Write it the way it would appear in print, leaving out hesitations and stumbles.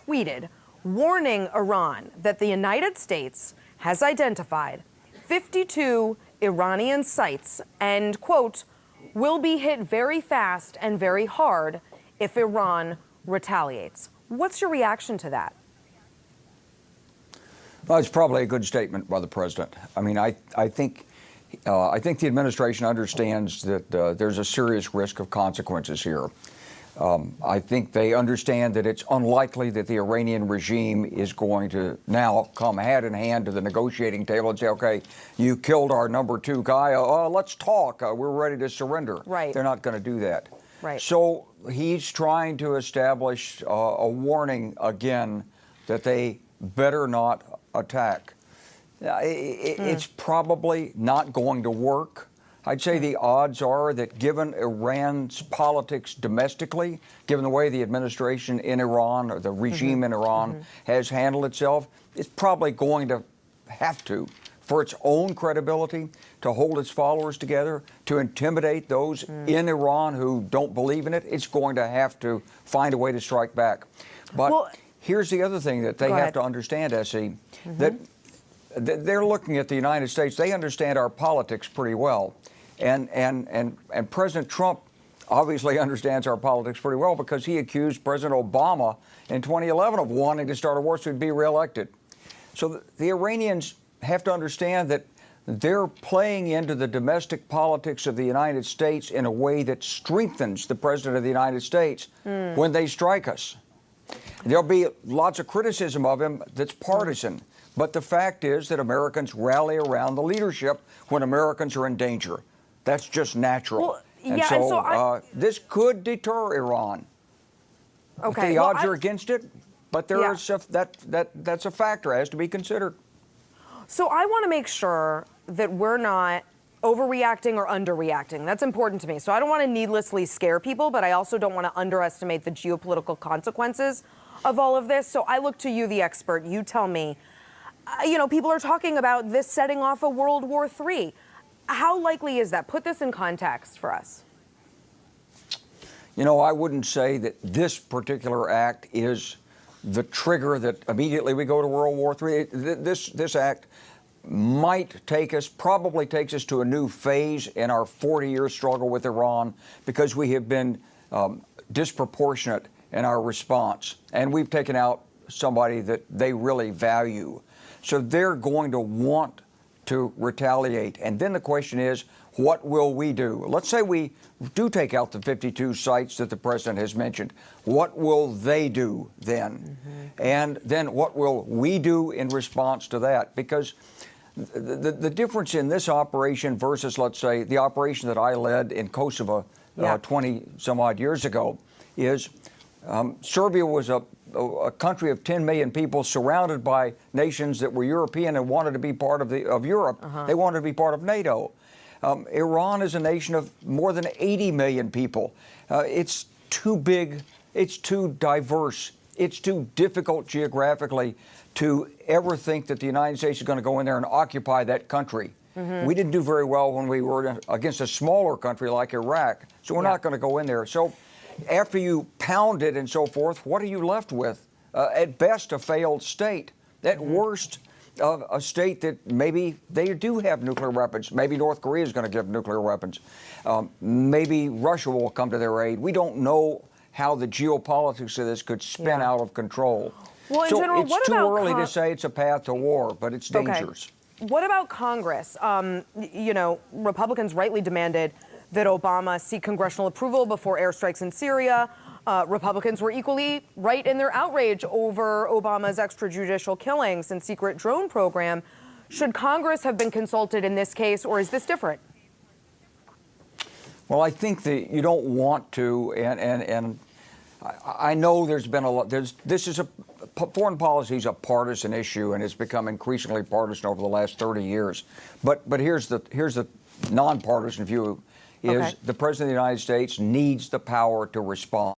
tweeted warning Iran that the United States has identified 52 Iranian sites and, quote, will be hit very fast and very hard if Iran retaliates. What's your reaction to that? Well, it's probably a good statement by the president. I mean, I think the administration understands that there's a serious risk of consequences here. I think they understand that it's unlikely that the Iranian regime is going to now come hand in hand to the negotiating table and say, okay, you killed our number 2 guy, let's talk, we're ready to surrender. Right. They're not going to do that. Right. So he's trying to establish a warning again that they better not attack. It's probably not going to work. I'd say the odds are that given Iran's politics domestically, given the way the administration in Iran or the regime in Iran has handled itself, it's probably going to have to, for its own credibility, to hold its followers together, to intimidate those in Iran who don't believe in it. It's going to have to find a way to strike back. But here's the other thing that they have to understand, Essie, that they're looking at the United States. They understand our politics pretty well. And President Trump obviously understands our politics pretty well because he accused President Obama in 2011 of wanting to start a war so he'd be reelected. So the Iranians have to understand that they're playing into the domestic politics of the United States in a way that strengthens the President of the United States when they strike us. There'll be lots of criticism of him that's partisan. But the fact is that Americans rally around the leadership when Americans are in danger. That's just natural. Well, this could deter Iran. Okay. The odds are against it, but there is that's a factor that has to be considered. So I want to make sure that we're not overreacting or underreacting. That's important to me. So I don't want to needlessly scare people, but I also don't want to underestimate the geopolitical consequences of all of this. So I look to you, the expert. You tell me. People are talking about this setting off a World War III. How likely is that? Put this in context for us. I wouldn't say that this particular act is the trigger that immediately we go to World War III. This act probably takes us to a new phase in our 40-year struggle with Iran because we have been disproportionate in our response. And we've taken out somebody that they really value. So they're going to want to retaliate. And then the question is, what will we do? Let's say we do take out the 52 sites that the president has mentioned. What will they do then? And then what will we do in response to that? Because the difference in this operation versus, let's say, the operation that I led in Kosovo 20 some odd years ago is Serbia was a country of 10 million people surrounded by nations that were European and wanted to be part of Europe. They wanted to be part of NATO. Iran is a nation of more than 80 million people. It's too big. It's too diverse. It's too difficult geographically to ever think that the United States is going to go in there and occupy that country. We didn't do very well when we were against a smaller country like Iraq. So we're not going to go in there. So after you pound it and so forth, what are you left with? At best, a failed state. At worst, a state that maybe they do have nuclear weapons. Maybe North Korea is going to give nuclear weapons. Maybe Russia will come to their aid. We don't know how the geopolitics of this could spin out of control. Well, in so general, it's too early to say it's a path to war, but it's dangerous. What about Congress? Republicans rightly demanded that Obama seek congressional approval before airstrikes in Syria. Republicans were equally right in their outrage over Obama's extrajudicial killings and secret drone program. Should Congress have been consulted in this case, or is this different? Well, I think that you don't want to, and I know there's been a lot. Foreign policy is a partisan issue, and it's become increasingly partisan over the last 30 years. But here's the nonpartisan view. The President of the United States needs the power to respond.